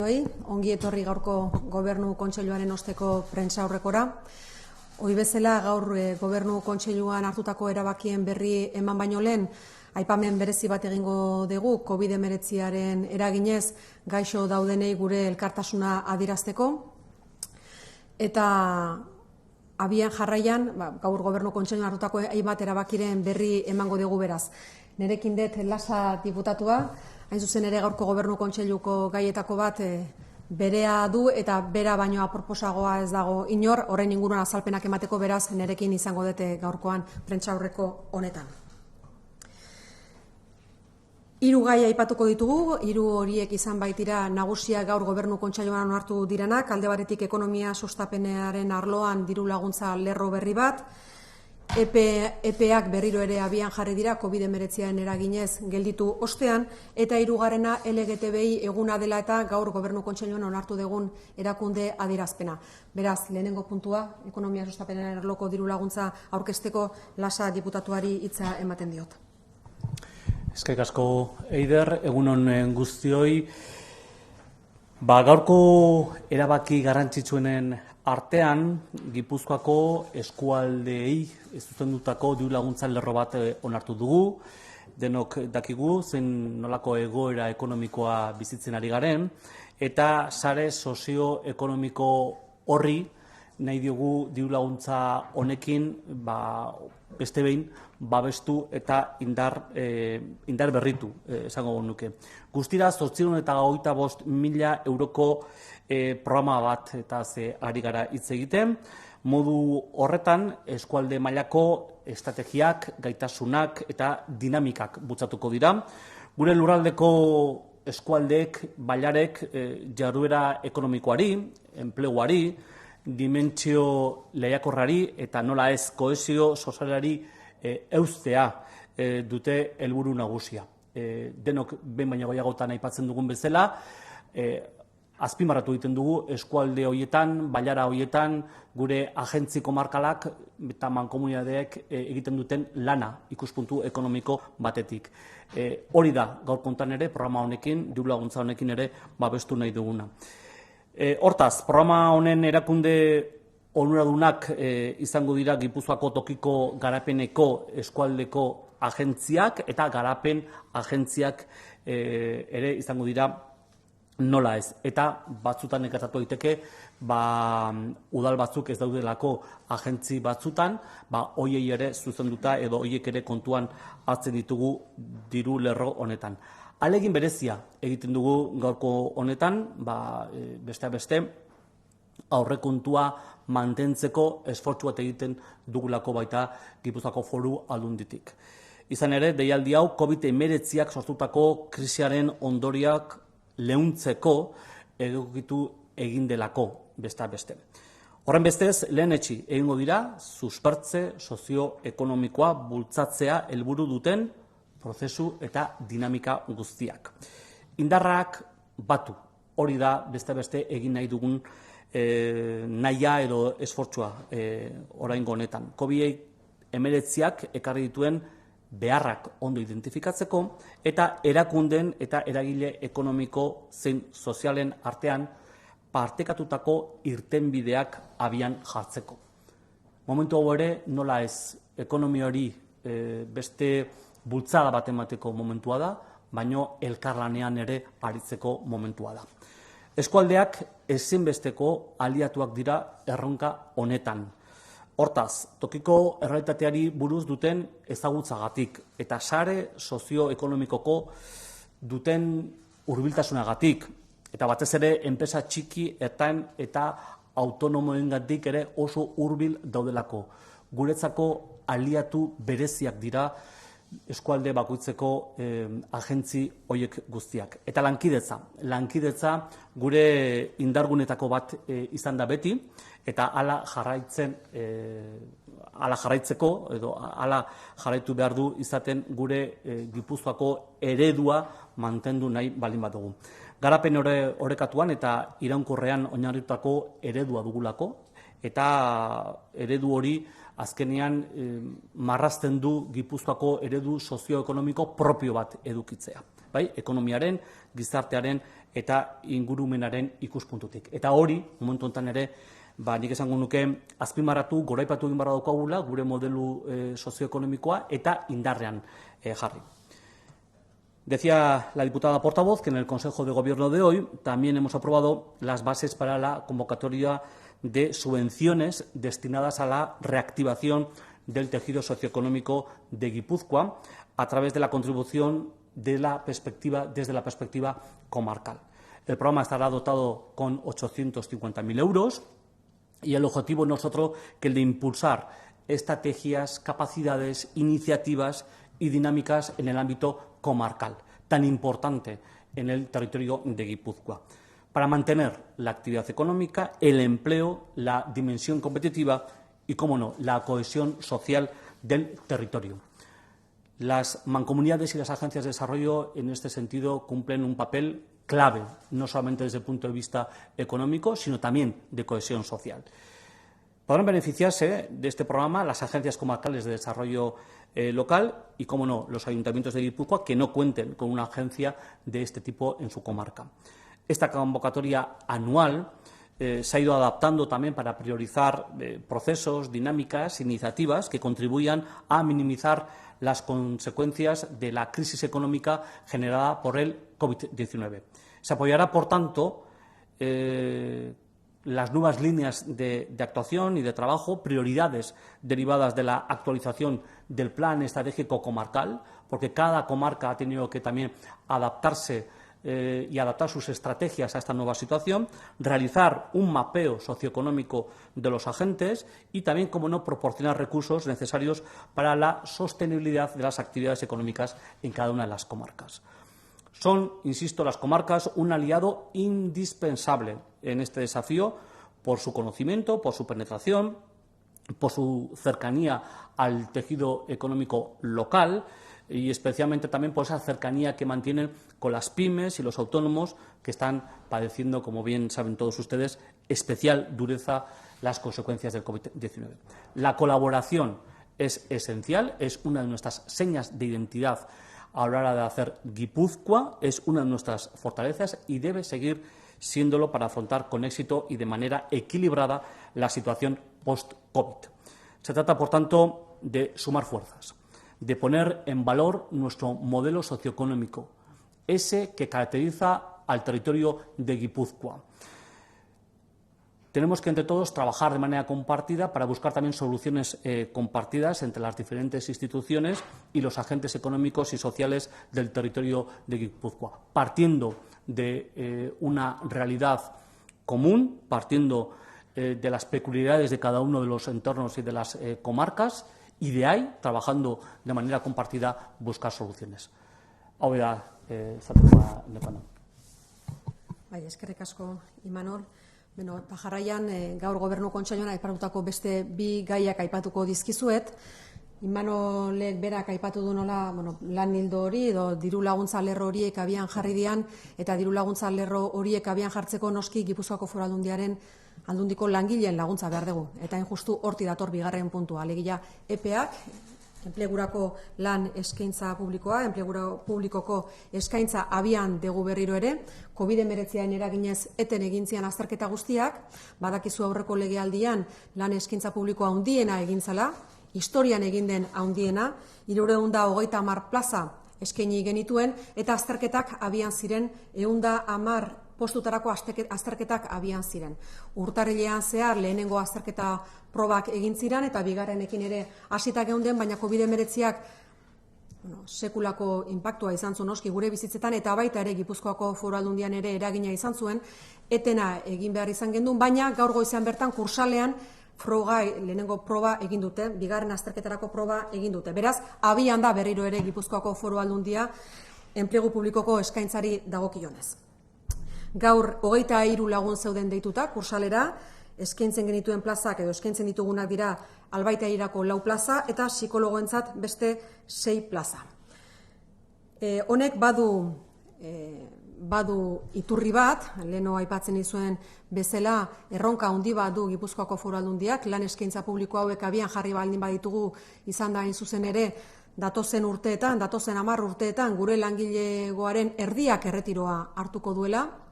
Ongi etorri gaurko Gobernu Kontseiluaren osteko prentsa aurrekora. Ohi bezala gaur Gobernu Kontseiluan hartutako erabakien berri eman baino lehen, aipamen berezi bat egingo dugu COVID-19aren eraginez gaixo daudenei gure elkartasuna adierazteko. Eta abian jarraian, gaur Gobernu Kontseiluan hartutako hainbat erabakiren berri emango dugu beraz. Nerekin dut Lasa diputatua, hain zuzen ere gaurko Gobernu Kontseiluko gaietako bat berea du eta bera baino aproposagoa ez dago inor, horren inguruan azalpenak emateko beraz nerekin izango dute gaurkoan prentsaurreko honetan. Hiru gai aipatuko ditugu, hiru horiek izan baitira nagusia gaur Gobernu Kontseiluan onartu direnak, alde batetik ekonomia sustapenaren arloan diru laguntza lerro berri bat, EPEak berriro ere abian jarri dira COVID-19aren eraginez gelditu ostean, eta hirugarrena LGTBI eguna dela eta gaur Gobernu Kontseiluan onartu dugun erakunde adierazpena. Beraz, lehenengo puntua, ekonomia sustapenaren arloko diru laguntza aurkezteko Lasa diputatuari hitza ematen diot. Eskerrik asko, Eider, egun honen guztioi. Gaurko erabaki garrantzitsuenen artean, Gipuzkoako eskualdeei zuzendutako diru laguntza lerro bat onartu dugu. Denok dakigu, zein nolako egoera ekonomikoa bizitzen ari garen, eta sare sozioekonomiko horri nahi diogu diru laguntza honekin beste behin babestu eta indar berritu, esango nuke. Guztira, 825.000 euroko programa bat eta ari gara hitz egiten. Modu horretan, eskualde mailako estrategiak, gaitasunak eta dinamikak bultzatuko dira. Gure lurraldeko eskualdeek, bailarek jarduera ekonomikoari, enpleguari, dimentsio lehiakorrari eta nola ez kohesio sozialari eustea dute helburu nagusia. Denok behin baino gehiagotan aipatzen dugun bezala, azpimarratu egiten dugu eskualde horietan, bailara horietan, gure agentzi komarkalak eta mankomunidadeek egiten duten lana ikuspuntu ekonomiko batetik. Hori da gaur kontan ere, programa honekin, diru laguntza honekin ere babestu nahi duguna. Hortaz, programa honen erakunde onuradunak izango dira Gipuzkoako tokiko garapeneko eskualdeko agentziak eta garapen agentziak ere izango dira nola ez. Eta batzutan nekatatu daiteke, udal batzuk ez daudelako agentzi batzutan, hoiei ere zuzenduta edo hoiek ere kontuan hartzen ditugu diru lerro honetan. Ahalegin berezia egiten dugu gaurko honetan, besteak beste, aurrekontua mantentzeko esfortzu bat egiten dugulako baita Gipuzkoako Foru Aldunditik. Izan ere, deialdi hau COVID-19ak sortutako krisiaren ondorioak leuntzeko egokitu egin delako besteak beste. Horren bestez, lehenetsi egingo dira, suspertze sozioekonomikoa bultzatzea helburu duten prozesu eta dinamika guztiak. Indarrak batu, hori da beste beste egin nahi dugun nahia edo esfortzua oraingo honetan. COVID-19ak ekarri dituen beharrak ondo identifikatzeko eta erakunden eta eragile ekonomiko zein sozialen artean partekatutako irtenbideak abian jartzeko. Momentu hau ere nola ez ekonomiari beste bultzada bat emateko momentua da, baino elkarlanean ere aritzeko momentua da. Eskualdeak ezinbesteko aliatuak dira erronka honetan. Hortaz, tokiko errealitateari buruz duten ezagutzagatik eta sare sozioekonomikoko duten hurbiltasunagatik eta batez ere enpresa txiki eta autonomoengatik ere oso hurbil daudelako. Guretzako aliatu bereziak dira eskualde bakoitzeko agentzi horiek guztiak. Eta lankidetza gure indargunetako bat izan da beti, eta hala jarraitzeko edo hala jarraitu behar du izaten gure Gipuzkoako eredua mantendu nahi baldin badugu. Garapen orekatuan eta iraunkorrean oinarritutako eredua dugulako, eta eredu hori azkenean marrazten du Gipuzkoako eredu sozioekonomiko propio bat edukitzea. Ekonomiaren, gizartearen eta ingurumenaren ikuspuntutik. Eta hori, momentu honetan ere, nik esango nuke azpimarratu, goraipatu egin barra daukagula gure modelu sozioekonomikoa eta indarrean jarri. Decía la diputada portavoz que en el Consejo de Gobierno de hoy también hemos aprobado las bases para la convocatoria de subvenciones destinadas a la reactivación del tejido socioeconómico de Guipúzcoa a través de la contribución desde la perspectiva comarcal. El programa estará dotado con 850.000 euros y el objetivo no es otro que el de impulsar estrategias, capacidades, iniciativas y dinámicas en el ámbito comarcal, tan importante en el territorio de Guipúzcoa, para mantener la actividad económica, el empleo, la dimensión competitiva y, cómo no, la cohesión social del territorio. Las mancomunidades y las agencias de desarrollo, en este sentido, cumplen un papel clave, no solamente desde el punto de vista económico, sino también de cohesión social. Podrán beneficiarse de este programa las agencias comarcales de desarrollo local y, cómo no, los ayuntamientos de Guipúzcoa que no cuenten con una agencia de este tipo en su comarca. Esta convocatoria anual se ha ido adaptando también para priorizar procesos, dinámicas, iniciativas que contribuyan a minimizar las consecuencias de la crisis económica generada por el COVID-19. Se apoyará, por tanto, las nuevas líneas de actuación y de trabajo, prioridades derivadas de la actualización del Plan Estratégico Comarcal, porque cada comarca ha tenido que también adaptarse y adaptar sus estrategias a esta nueva situación, realizar un mapeo socioeconómico de los agentes y también, como no, proporcionar recursos necesarios para la sostenibilidad de las actividades económicas en cada una de las comarcas. Son, insisto, las comarcas un aliado indispensable en este desafío por su conocimiento, por su penetración, por su cercanía al tejido económico local y especialmente también por esa cercanía que mantienen con las pymes y los autónomos que están padeciendo, como bien saben todos ustedes, especial dureza las consecuencias del COVID-19. La colaboración es esencial, es una de nuestras señas de identidad a la hora de hacer Guipúzcoa, es una de nuestras fortalezas y debe seguir siéndolo para afrontar con éxito y de manera equilibrada la situación post-COVID. Se trata, por tanto, de sumar fuerzas, de poner en valor nuestro modelo socioeconómico, ese que caracteriza al territorio de Guipúzcoa. Tenemos que, entre todos, trabajar de manera compartida para buscar también soluciones compartidas entre las diferentes instituciones y los agentes económicos y sociales del territorio de Guipúzcoa, partiendo de una realidad común, partiendo de las peculiaridades de cada uno de los entornos y de las comarcas, y de ahí, trabajando de manera compartida, buscar soluciones. Hau da, zatekoa nekana. Bai, eskerrik asko, Imanol. Jarraian, gaur Gobernu Kontseiluan aipatutako beste bi gaiak aipatuko dizkizuet. Imanolek berak aipatu du nola, lan ildo hori edo diru laguntza lerro horiek abian jarri dian, eta diru laguntza lerro horiek abian jartzeko noski Gipuzkoako Foru Aldundiaren aldundiko langileen laguntza behar dugu. Eta injustu horti dator bigarren puntua. Alegia EPEak, enplegurako lan eskaintza publikoa, enplegura publikoko eskaintza abian dugu berriro ere, COVID-19 eraginez eten egintzian azterketa guztiak, badakizu aurreko legealdian lan eskaintza publikoa handiena egintzala, historian egin den handiena, 330 plaza eskaini genituen, eta azterketak abian ziren 110 postutarako azterketak abian ziren. Urtarrilean zehar lehenengo azterketa probak egin ziren eta bigarrenekin ere hasita geunden, baina COVID-19ak sekulako inpaktua izan zuen noski gure bizitzetan eta baita ere Gipuzkoako Foru Aldundian ere eragina izan zuen, etena egin behar izan gendun, baina gaur goizean bertan kursalean lehenengo proba egin dute, bigarren azterketarako proba egin dute. Beraz, abian da berriro ere Gipuzkoako Foru Aldundia enplegu publikoko eskaintzari dagokionez. Gaur 23 lagun zeuden deituta kursalera, eskaintzen genituen plazak edo eskaintzen ditugunak dira albaitairako 4 plaza eta psikologoentzat beste 6 plaza. Honek badu iturri bat, leheno aipatzen izuen bezala, erronka handi bat du Gipuzkoako Foru Aldundiak, lan eskaintza publiko hauek abian jarri baldin baditugu izan da hain zuzen ere, datozen 10 urteetan gure langilegoaren erdiak erretiroa hartuko duela,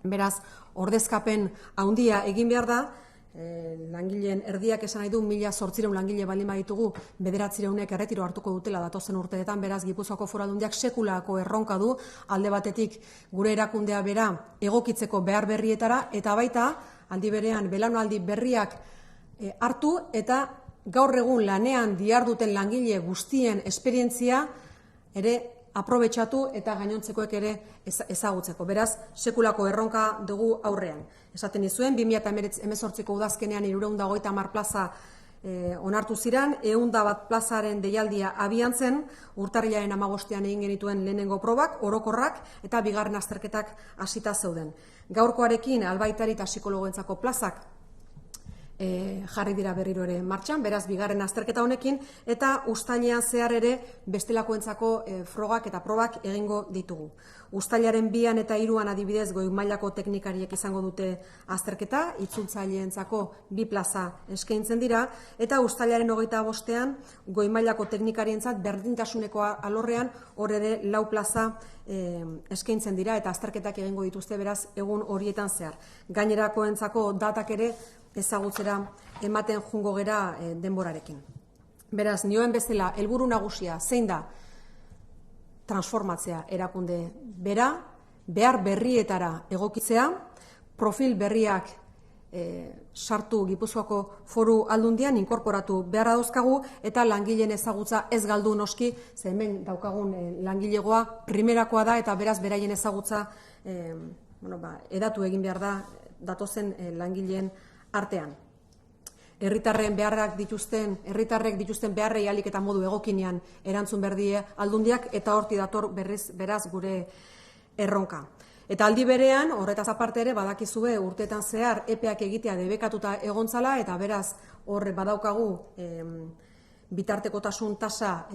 Beraz, ordezkapen handia egin behar da, langileen erdiak esan nahi du 1.800 langile baldin baditugu 900 erretiro hartuko dutela datozen urteetan, beraz Gipuzkoako Foru Aldundiak sekulako erronka du alde batetik gure erakundea bera egokitzeko behar berrietara eta baita aldi berean belaunaldi berriak hartu eta gaur egun lanean diharduten langile guztien esperientzia ere aprobetxatu eta gainontzekoek ere ezagutzeko. Beraz, sekulako erronka dugu aurrean. Esaten dizuen, 2018ko udazkenean 330 plaza onartu ziren, 101 plazaren deialdia abian zen, urtarrilaren 15ean egin genituen lehenengo probak, orokorrak eta bigarren azterketak hasita zeuden. Gaurkoarekin albaitari eta psikologoentzako plazak jarri dira berriro ere martxan, beraz bigarren azterketa honekin, eta uztailean zehar ere bestelakoentzako frogak eta probak egingo ditugu. Uztailaren 2 eta 3 adibidez goi mailako teknikariek izango dute azterketa, itzultzaileentzako 2 plaza eskaintzen dira, eta uztailaren 25ean goi mailako teknikarientzat berdintasuneko alorrean hor ere 4 plaza eskaintzen dira eta azterketak egingo dituzte beraz egun horietan zehar. Gainerakoentzako datak ere ezagutzera ematen jungo gera denborarekin. Beraz, nioen bezala, helburu nagusia zein da transformatzea erakunde bera, behar berrietara egokitzea, profil berriak sartu Gipuzkoako Foru Aldundian inkorporatu beharra dauzkagu eta langileen ezagutza ez galdu noski, ze hemen daukagun langilegoa primerakoa da eta beraz beraien ezagutza edatu egin behar da datozen langileen artean. Herritarrek dituzten beharrei ahalik eta modu egokinean erantzun berdie Aldundiak eta horti dator beraz gure erronka. Eta aldi berean, horretaz aparte ere, badakizue urteetan zehar epeak egitea debekatuta egontzala eta beraz horre badaukagu bitartekotasun tasa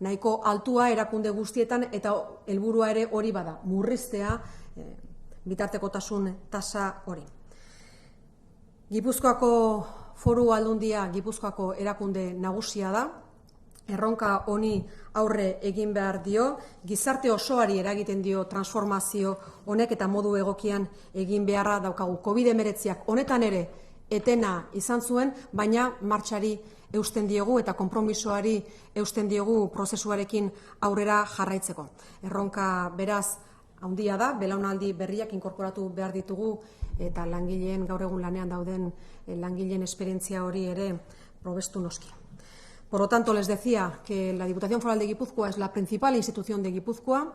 nahiko altua erakunde guztietan eta helburua ere hori bada, murriztea bitartekotasun tasa hori. Gipuzkoako Foru Aldundia Gipuzkoako erakunde nagusia da, erronka honi aurre egin behar dio, gizarte osoari eragiten dio transformazio honek eta modu egokian egin beharra daukagu. COVID-19 honetan ere etena izan zuen, baina martxari eusten diegu eta konpromisoari eusten diegu prozesuarekin aurrera jarraitzeko. Erronka beraz handia da, belaunaldi berriak inkorporatu behar ditugu eta langileen gaur egun lanean dauden langileen esperientzia hori ere probestu noski. Por lo tanto, les decía que la Diputación Foral de Guipúzcoa es la principal institución de Guipúzcoa,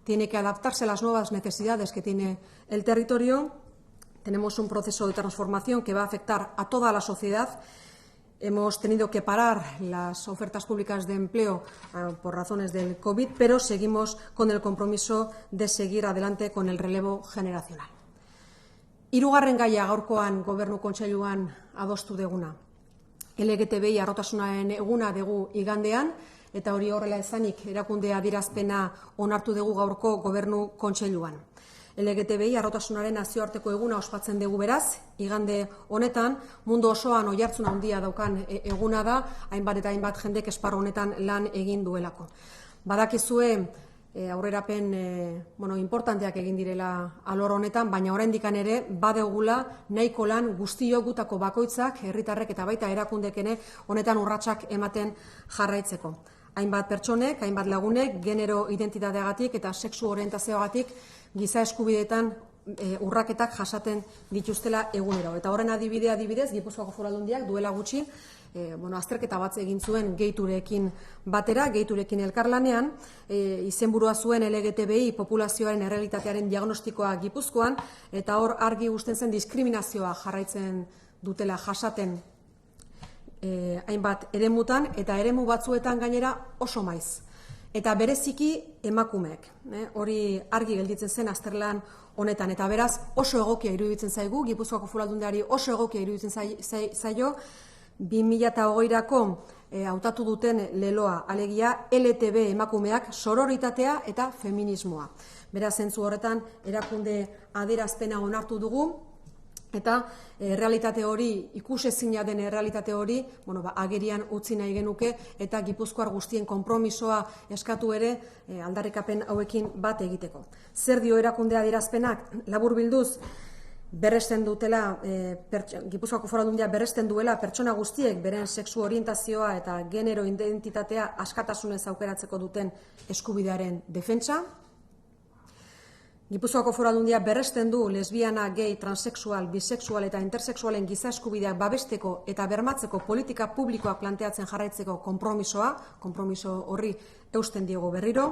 tiene que adaptarse a las nuevas necesidades que tiene el territorio. Tenemos un proceso de transformación que va a afectar a toda la sociedad. Hemos tenido que parar las ofertas públicas de empleo por razones del COVID, pero seguimos con el compromiso de seguir adelante con el relevo generacional. Hirugarren gaia gaurkoan Gobernu Kontseiluan adostu deguna. LGTBI harrotasunaren eguna dugu igandean, eta hori horrela ezanik erakunde adierazpena onartu dugu gaurko Gobernu Kontseiluan. LGTBI harrotasunaren nazioarteko eguna ospatzen dugu beraz, igande honetan, mundu osoan oihartzun handia daukan eguna da, hainbat eta hainbat jendek esparru honetan lan egin duelako. Badakizue aurrerapen importanteak egin direla alor honetan, baina oraindikan ere badegula nahiko lan guztiok gutako bakoitzak, herritarrek eta baita erakundekene honetan urratsak ematen jarraitzeko. Hainbat pertsonek, hainbat lagunek, genero identitateagatik eta sexu orientazioagatik giza eskubideetan urraketak jasaten dituztela egunero. Eta horren adibidez, Gipuzkoako Foru Aldundiak duela gutxi azterketa bat egin zuen Geiturekin batera, Geiturekin elkarlanean, izenburua zuen LGTBI populazioaren errealitatearen diagnostikoa Gipuzkoan, eta hor argi uzten zen diskriminazioa jarraitzen dutela jasaten hainbat eremutan, eta eremu batzuetan gainera oso maiz. Eta bereziki emakumeek, hori argi gelditzen zen azterlan honetan, eta beraz oso egokia iruditzen zaigu, Gipuzkoako Foru Aldundiari oso egokia iruditzen zaio, 2020ko hautatu duten leloa, alegia LTB emakumeak sororitatea eta feminismoa. Beraz, zentzu horretan, erakunde adierazpena onartu dugu, Eta errealitate hori, ikusezina den errealitate hori, agerian utzi nahi genuke eta Gipuzkoar guztien konpromisoa eskatu ere aldarrikapen hauekin bat egiteko. Zer dio erakunde adierazpenak? Laburbilduz, berresten dutela, Gipuzkoako Foru Aldundia berresten duela pertsona guztiek beren sexu orientazioa eta genero identitatea askatasunez aukeratzeko duten eskubidearen defentsa. Gipuzkoako Foru Aldundia berresten du lesbiana, gay, transexual, bisexual eta intersexualen giza eskubideak babesteko eta bermatzeko politika publikoak planteatzen jarraitzeko konpromiso horri eusten diego berriro.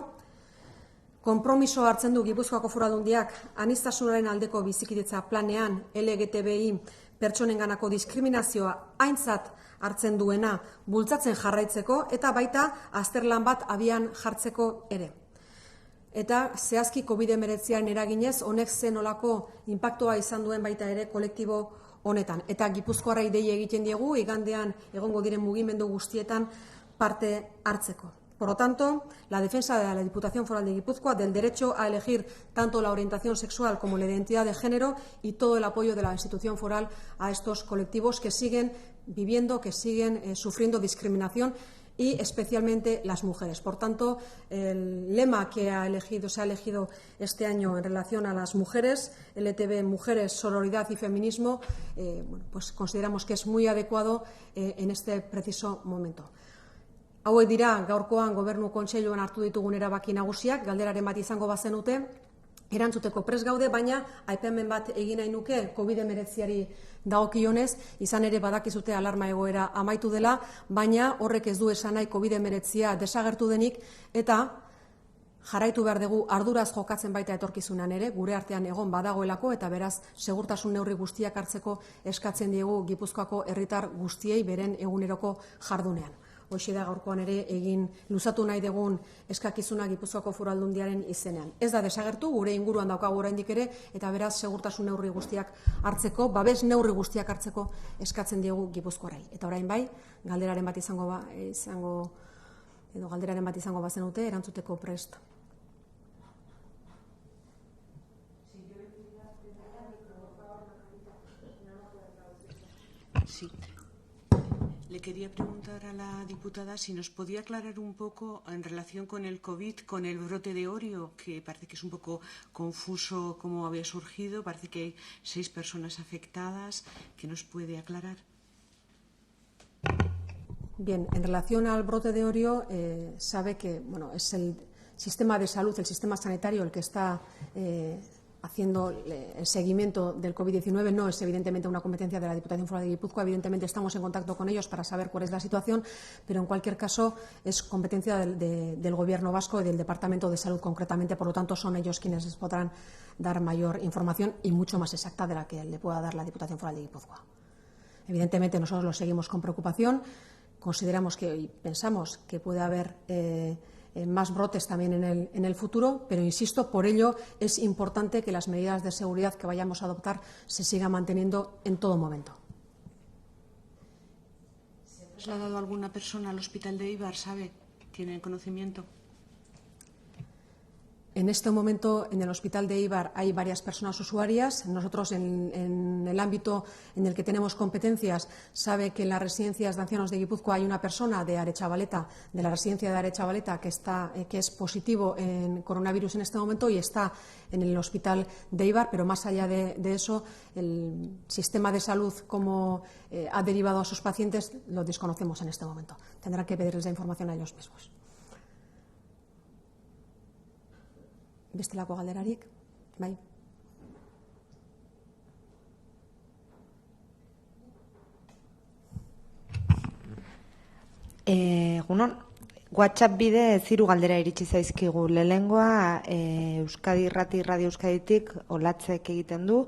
Konpromiso hartzen du Gipuzkoako Foru Aldundiak aniztasunaren aldeko bizikidetza planean LGTBI pertsonenganako diskriminazioa aintzat hartzen duena bultzatzen jarraitzeko eta baita azterlan bat abian jartzeko ere. Eta zehazki COVID-19 eraginez honek zen olako inpaktua izan duen baita ere kolektibo honetan. Eta Gipuzkoarrei dei egiten diegu, igandean egongo diren mugimendu guztietan parte hartzeko. Por lo tanto, la defensa de la Diputación Foral de Guipúzcoa del derecho a elegir tanto la orientación sexual como la identidad de género y todo el apoyo de la institución foral a estos colectivos que siguen viviendo, que siguen sufriendo discriminación y especialmente las mujeres. Por tanto, el lema que se ha elegido este año en relación a las mujeres, LTB, mujeres, sororidad y feminismo, pues consideramos que es muy adecuado en este preciso momento. Hauek dira gaurkoan Gobernu Kontseiluan hartu ditugun erabaki nagusiak, galderaren bat izango bazenute, erantzuteko prest gaude, baina aipamen bat egin nahi nuke COVID-19 dagokionez, izan ere badakizute alarma egoera amaitu dela, baina horrek ez du esan nahi COVID-19 desagertu denik eta jarraitu behar dugu arduraz jokatzen baita etorkizunan ere, gure artean egon badagoelako eta beraz segurtasun neurri guztiak hartzeko eskatzen diegu Gipuzkoako herritar guztiei beren eguneroko jardunean. Hoxe da gaurkoan ere egin luzatu nahi dugun eskakizuna Gipuzkoako Foru Aldundiaren izenean. Ez da desagertu, gure inguruan daukagu oraindik ere, eta beraz segurtasun neurri guztiak hartzeko, babes neurri guztiak hartzeko eskatzen diegu Gipuzkoarrei. Eta orain bai, galderaren bat izango bazenute, erantzuteko prest. Sí. Le quería preguntar a la diputada si nos podía aclarar un poco en relación con el COVID, con el brote de Orio, que parece que es un poco confuso cómo había surgido, parece que hay 6 personas afectadas, ¿qué nos puede aclarar? Bien, en relación al brote de Orio, sabe que es el sistema de salud, el sistema sanitario el que está haciendo el seguimiento del COVID-19, no es evidentemente una competencia de la Diputación Foral de Guipúzcoa, evidentemente estamos en contacto con ellos para saber cuál es la situación, pero en cualquier caso es competencia del Gobierno vasco y del Departamento de Salud concretamente, por lo tanto son ellos quienes les podrán dar mayor información y mucho más exacta de la que le pueda dar la Diputación Foral de Guipúzcoa. Evidentemente nosotros lo seguimos con preocupación, consideramos y pensamos que puede haber más brotes también en el futuro, pero insisto, por ello es importante que las medidas de seguridad que vayamos a adoptar se sigan manteniendo en todo momento. ¿Se ha trasladado alguna persona al hospital de Eibar, sabe? ¿Tiene conocimiento? En este momento, en el hospital de Eibar hay varias personas usuarias. Nosotros, en el ámbito en el que tenemos competencias, sabe que en las residencias de ancianos de Guipúzcoa hay una persona de Arechavaleta, de la residencia de Arechavaleta, que es positivo en coronavirus en este momento y está en el hospital de Eibar, pero más allá de eso, el sistema de salud, cómo ha derivado a sus pacientes, lo desconocemos en este momento. Tendrán que pedirles la información a ellos mismos. Bestelako galderarik, bai. Egunon, WhatsApp bide ziru galdera iritsi zaizkigu. Lehenengoa Euskadi Irrati Radio Euskaditik Olatzek egiten du,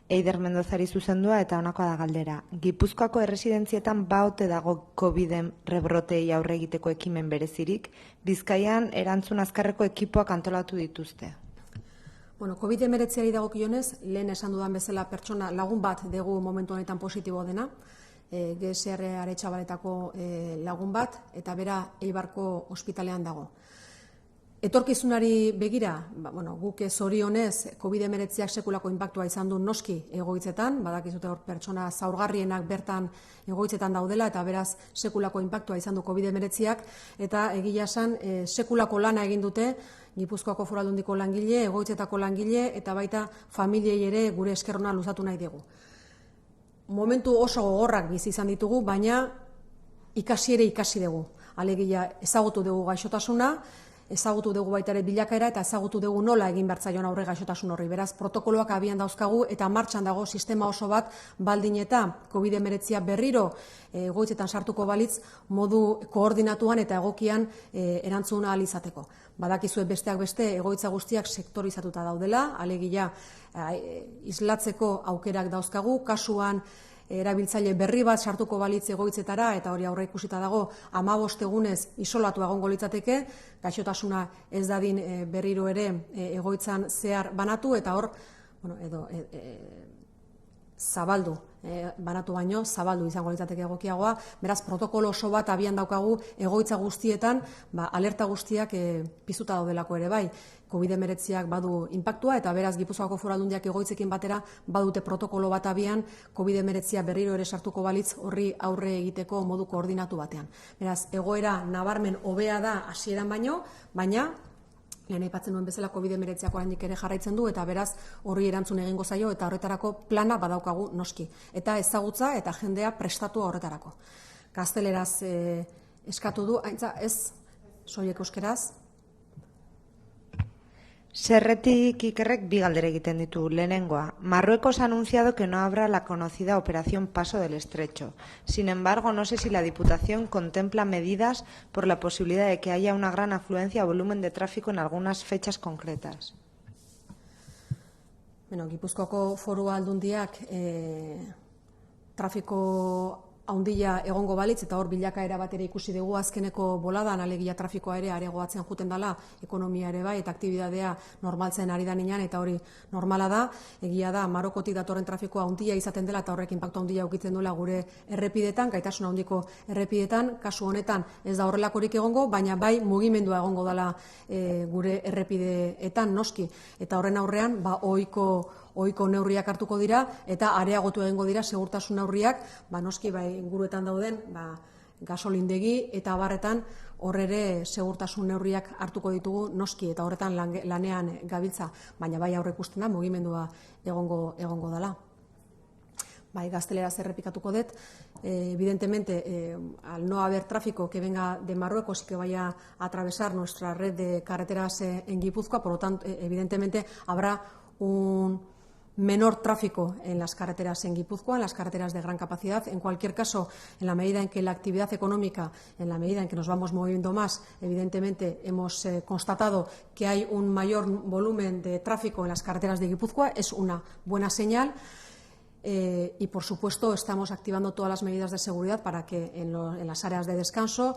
Eider Mendozari zuzendua eta honakoa da galdera. Gipuzkoako erresidentzietan baote dago COVID-en rebrotei aurre egiteko ekimen berezirik, Bizkaian erantzun azkarreko ekipoak antolatu dituzte. COVID-19 dagokionez, lehen esan dudan bezala pertsona lagun bat dugu momentu honetan positibo dena, GSR Aretxabaletako lagun bat, eta bera Eibarko ospitalean dago. Etorkizunari begira, guk zorionez COVID-19ak sekulako inpaktua izan du noski egoitzetan, badakizute hor pertsona zaurgarrienak bertan egoitzetan daudela, eta beraz sekulako inpaktua izan du COVID-19ak, eta egia esan sekulako lana egin dute Gipuzkoako Foru Aldundiko langile, egoitzetako langile, eta baita familiei ere gure esker ona luzatu nahi dugu. Momentu oso gogorrak bizi izan ditugu, baina ikasi ere ikasi dugu. Alegia ezagutu dugu gaixotasuna, ezagutu dugu baita ere bilakaera eta ezagutu dugu nola egin bertzaion aurre gaixotasun horri. Beraz, protokoloak abian dauzkagu eta martxan dago sistema oso bat baldin eta COVID-19 berriro egoitzetan sartuko balitz modu koordinatuan eta egokian erantzuna ahal izateko. Badakizue besteak beste egoitza guztiak sektorizatuta daudela, alegia islatzeko aukerak dauzkagu, kasuan erabiltzaile berri bat sartuko balitz egoitzetara, eta hori aurre ikusita dago 15 egunez isolatu egongo litzateke, gaixotasuna ez dadin berriro ere egoitzan zehar banatu, eta hor, zabaldu, banatu baino, zabaldu izango litzateke egokiagoa, beraz protokolo oso bat abian daukagu egoitza guztietan, alerta guztiak piztuta daudelako ere bai. COVID-19ak badu inpaktua, eta beraz Gipuzkoako Foru Aldundiak egoitzekin batera badute protokolo bat abian COVID-19a berriro ere sartuko balitz horri aurre egiteko modu koordinatu batean. Beraz, egoera nabarmen hobea da hasieran baino, baina lehen aipatzen nuen bezala COVID-19ak oraindik ere jarraitzen du, eta beraz horri erantzun egingo zaio, eta horretarako plana badaukagu noski. Eta ezagutza eta jendea prestatua horretarako. Gazteleraz eskatu du, ez, soilik euskeraz. Serretik Ikerrek bi galdera egiten ditu. Lehenengoa, Marruecos ha anunciado que no habrá la conocida Operación Paso del Estrecho. Sin embargo, no sé si la Diputación contempla medidas por la posibilidad de que haya una gran afluencia o volumen de tráfico en algunas fechas concretas. Gipuzkoako Foru Aldundiak trafiko handia egongo balitz, eta hor bilakaera bat ere ikusi dugu azkeneko boladan, alegia trafikoa ere areagoatzen juten dela, ekonomia ere bai, eta aktibidadea normaltzen ari da nian, eta hori normala da. Egia da, Marokotik datorren trafikoa handia izaten dela, eta horrek inpaktu handia ukitzen duela gure errepidetan, gaitasun handiko errepidetan. Kasu honetan ez da horrelakorik egongo, baina bai mugimendua egongo dela gure errepideetan noski, eta horren aurrean ohiko neurriak hartuko dira, eta areagotu egingo dira segurtasun neurriak, noski inguruetan dauden gasolindegi eta barretan hor ere segurtasun neurriak hartuko ditugu noski, eta horretan lanean gabiltza, baina bai aurre ikusten da mugimendua egongo dela. Gazteleraz errepikatuko dut, evidentemente al no haber tráfico que venga de Marruecos y que vaya a atravesar nuestra red de carreteras en Guipúzcoa, por lo tanto, evidentemente habrá un menor tráfico en las carreteras en Guipúzcoa, en las carreteras de gran capacidad. En cualquier caso, en la medida en que la actividad económica, en la medida en que nos vamos moviendo más, evidentemente hemos constatado que hay un mayor volumen de tráfico en las carreteras de Guipúzcoa, es una buena señal. Y, por supuesto, estamos activando todas las medidas de seguridad para que en las áreas de descanso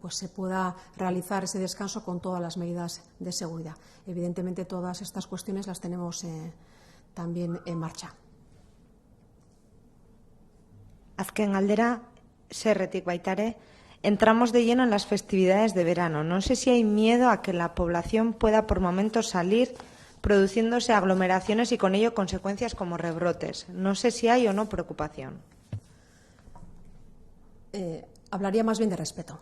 se pueda realizar ese descanso con todas las medidas de seguridad. Evidentemente, todas estas cuestiones las tenemos también en marcha. Azken galdera, Serretik baitare, entramos de lleno en las festividades de verano. No sé si hay miedo a que la población pueda por momentos salir produciéndose aglomeraciones y con ello consecuencias como rebrotes. No sé si hay o no preocupación. Hablaría más bien de respeto.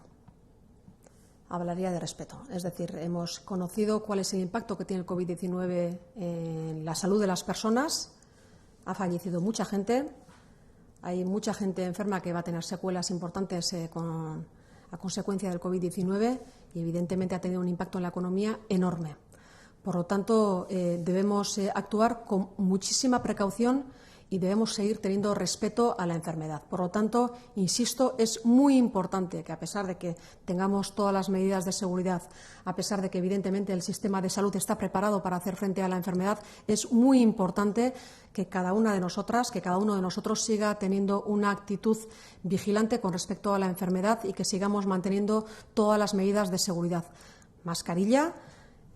Hablaría de respeto. Es decir, hemos conocido cuál es el impacto que tiene el COVID-19 en la salud de las personas. Ha fallecido mucha gente. Hay mucha gente enferma que va a tener secuelas importantes a consecuencia del COVID-19 y, evidentemente, ha tenido un impacto en la economía enorme. Por lo tanto, debemos actuar con muchísima precaución y debemos seguir teniendo respeto a la enfermedad. Por lo tanto, insisto, es muy importante que, a pesar de que tengamos todas las medidas de seguridad, a pesar de que evidentemente el sistema de salud está preparado para hacer frente a la enfermedad, es muy importante que cada una de nosotras, que cada uno de nosotros siga teniendo una actitud vigilante con respecto a la enfermedad y que sigamos manteniendo todas las medidas de seguridad. Mascarilla,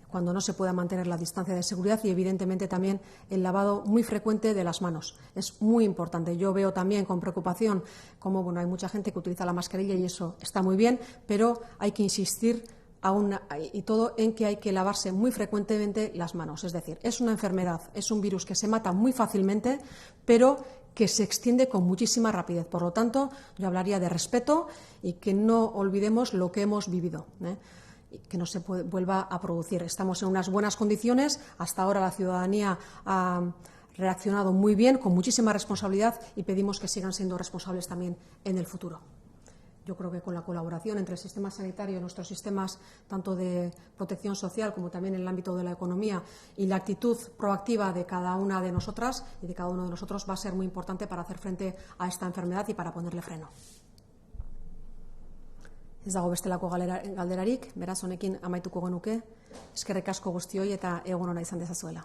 cuando no se pueda mantener la distancia de seguridad, y evidentemente también el lavado muy frecuente de las manos. Es muy importante. Yo veo también con preocupación cómo hay mucha gente que utiliza la mascarilla y eso está muy bien, pero hay que insistir y todo en que hay que lavarse muy frecuentemente las manos. Es decir, es una enfermedad, es un virus que se mata muy fácilmente, pero que se extiende con muchísima rapidez. Por lo tanto, yo hablaría de respeto y que no olvidemos lo que hemos vivido, y que no se vuelva a producir. Estamos en unas buenas condiciones. Hasta ahora la ciudadanía ha reaccionado muy bien, con muchísima responsabilidad, y pedimos que sigan siendo responsables también en el futuro. Yo creo que con la colaboración entre el sistema sanitario y nuestros sistemas, tanto de protección social como también en el ámbito de la economía, y la actitud proactiva de cada una de nosotras y de cada uno de nosotros, va a ser muy importante para hacer frente a esta enfermedad y para ponerle freno. Ez dago bestelako galderarik, beraz honekin amaituko genuke. Eskerrik asko guztioi eta egun ona izan dezazuela.